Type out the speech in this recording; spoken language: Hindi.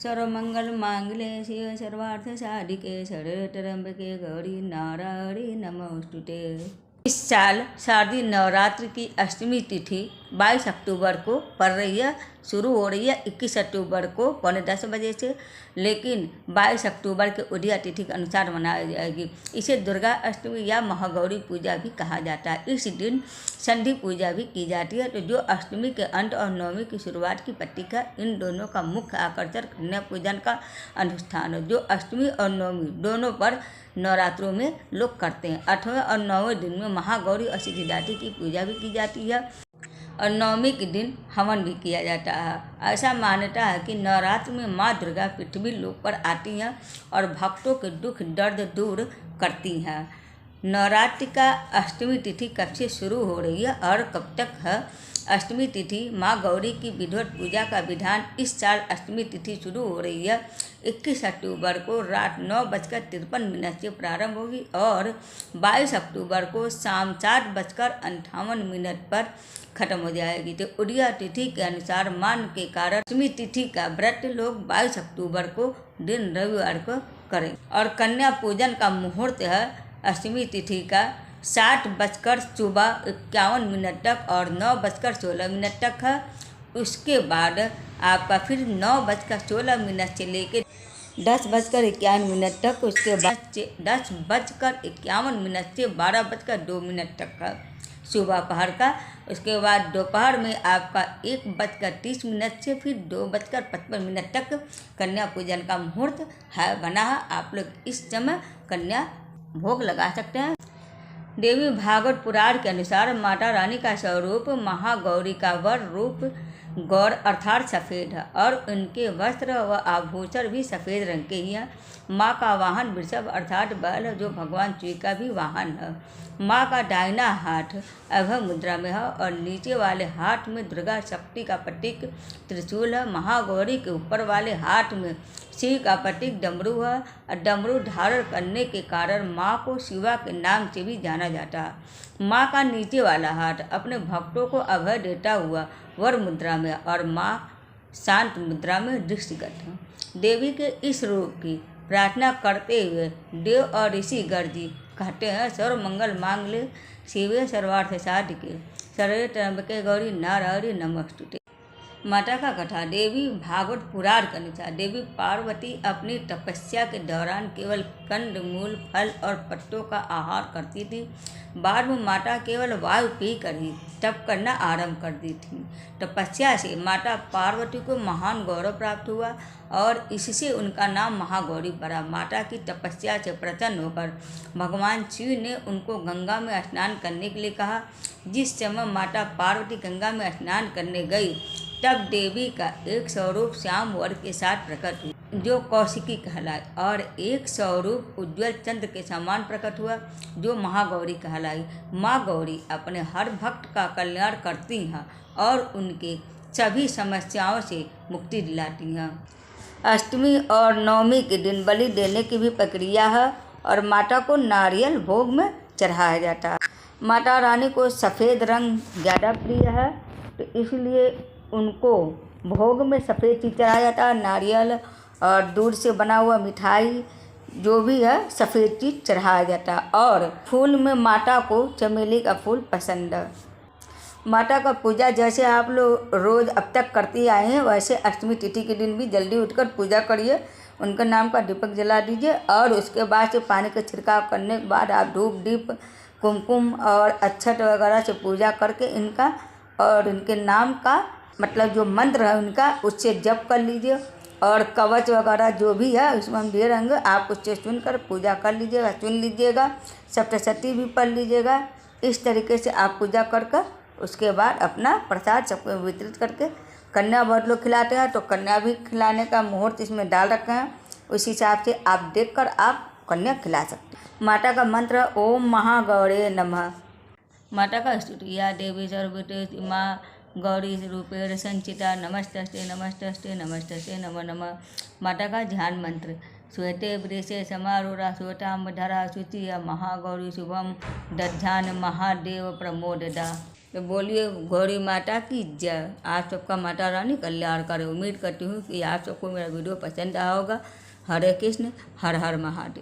सर्वमंगल मांगल्ये शिवे सर्वार्थ साधिके शरण्ये त्र्यंबके गौरी नारायणी नमोस्तुते। इस साल शारदीय नवरात्र की अष्टमी तिथि 22 अक्टूबर को पड़ रही है। शुरू हो रही है 21 अक्टूबर को 9:45 बजे से, लेकिन 22 अक्टूबर के उदया तिथि के अनुसार मनाई जाएगी। इसे दुर्गा अष्टमी या महागौरी पूजा भी कहा जाता है। इस दिन संधि पूजा भी की जाती है। तो जो अष्टमी के अंत और नवमी की शुरुआत की प्रतीक है, इन दोनों का मुख्य आकर्षण कन्या पूजन का अनुष्ठान है, जो अष्टमी और नवमी दोनों पर नवरात्रों में लोग करते हैं। 8वें और 9वें दिन में महागौरी और सिद्धिदात्री की पूजा भी की जाती है और नवमी के दिन हवन भी किया जाता है। ऐसा मान्यता है कि नवरात्र में माँ दुर्गा पृथ्वी लोक पर आती हैं और भक्तों के दुख दर्द दूर करती हैं। नवरात्रि का अष्टमी तिथि कब से शुरू हो रही है और कब तक है? अष्टमी तिथि माँ गौरी की विधिवत पूजा का विधान इस साल अष्टमी तिथि शुरू हो रही है। 21 अक्टूबर को रात 9:53 से प्रारंभ होगी और 22 अक्टूबर को शाम 7:58 पर खत्म हो जाएगी। तो उदया तिथि के अनुसार मान के कारण अष्टमी तिथि का व्रत लोग 22 अक्टूबर को दिन रविवार को करें। और कन्या पूजन का मुहूर्त है अष्टमी तिथि का 7:51 तक और 9:16 तक है। उसके बाद आपका फिर 9:16 से लेकर 10:51 तक, उसके बाद 10:51 से 12:02 तक का सुबह पहर का। उसके बाद दोपहर में आपका 1:30 से फिर 2:55 तक कन्या पूजन का मुहूर्त है बना है। आप लोग इस समय कन्या भोग लगा सकते हैं। देवी भागवत पुराण के अनुसार माता रानी का स्वरूप महागौरी का वर रूप गौर अर्थात सफ़ेद है और उनके वस्त्र व आभूषण भी सफ़ेद रंग के ही हैं। माँ का वाहन वृषभ अर्थात बैल है, जो भगवान शिव का भी वाहन है। माँ का दाहिना हाथ अभय मुद्रा में है और नीचे वाले हाथ में दुर्गा शक्ति का प्रतीक त्रिशूल है। महागौरी के ऊपर वाले हाथ में शिव का प्रतीक डमरू है और डमरू धारण करने के कारण माँ को शिवा के नाम से भी जाना जाता है। माँ का नीचे वाला हाथ अपने भक्तों को अभय देता हुआ वर मुद्रा में और माँ शांत मुद्रा में दृष्टिगत है। देवी के इस रूप की प्रार्थना करते हुए देव और ऋषि गर्जी कहते हैं, सर्व मंगल मांगल्ये शिवे सर्वार्थ साधिके शरण्ये त्र्यंबके गौरी नारायणी नमोस्तुते। माता का कथा। देवी भागवत पुराण के अनुसार देवी पार्वती अपनी तपस्या के दौरान केवल कंद मूल फल और पत्तों का आहार करती थी। बाद में माता केवल वायु पीकर ही तप करना आरंभ कर दी थी। तपस्या से माता पार्वती को महान गौरव प्राप्त हुआ और इससे उनका नाम महागौरी पड़ा। माता की तपस्या से प्रसन्न होकर भगवान शिव ने उनको गंगा में स्नान करने के लिए कहा। जिस समय माता पार्वती गंगा में स्नान करने गई, तब देवी का एक स्वरूप श्याम वर्ग के साथ प्रकट हुआ, जो कौशिकी कहलाई, और एक स्वरूप उज्ज्वल चंद्र के समान प्रकट हुआ, जो महागौरी कहलाई। माँ गौरी अपने हर भक्त का कल्याण करती हैं और उनके सभी समस्याओं से मुक्ति दिलाती हैं। अष्टमी और नवमी के दिन बलि देने की भी प्रक्रिया है और माता को नारियल भोग में चढ़ाया जाता है। माता रानी को सफ़ेद रंग ज़्यादा प्रिय है, तो इसलिए उनको भोग में सफ़ेद चीज़ चढ़ाया जाता है। नारियल और दूध से बना हुआ मिठाई जो भी है सफ़ेद चीज़ चढ़ाया जाता है। और फूल में माता को चमेली का फूल पसंद है। माता का पूजा जैसे आप लोग रोज़ अब तक करती आए हैं, वैसे अष्टमी तिथि के दिन भी जल्दी उठकर पूजा करिए। उनके नाम का दीपक जला दीजिए और उसके बाद से पानी का छिड़काव करने के बाद आप धूप दीप कुमकुम और अक्षत वगैरह से पूजा करके इनका और इनके नाम का मतलब जो मंत्र है उनका उससे जप कर लीजिए। और कवच वगैरह जो भी है उसमें हम दे रहेंगे, आप उससे सुनकर पूजा कर लीजिएगा, सुन लीजिएगा। सप्तशती भी पढ़ लीजिएगा। इस तरीके से आप पूजा कर उसके बाद अपना प्रसाद सबको वितरित करके कन्या बहुत लोग खिलाते हैं, तो कन्या भी खिलाने का मुहूर्त इसमें डाल रखे हैं। उस हिसाब से आप देखकर आप कन्या खिला सकते हैं। माता का मंत्र ओम महागौरे नमः। माता का स्तुति। या देवी सर्वभूतेषु माँ गौरी रूपेण संचिता नमस्तस्ते नमस्तस्ते नमस्तस्ते नमो नमः। माता का ध्यान मंत्र। श्वेते वृषे समारूढ़ा श्वेतांबरधरा शुचिया महागौरी शुभम दध्यान महादेव प्रमोददा। तो बोलिए गौरी माता की जय। आप सबका माता रानी कल्याण करे। उम्मीद करती हूँ कि आप सबको मेरा वीडियो पसंद आया होगा। हरे कृष्ण, हर हर महादेव।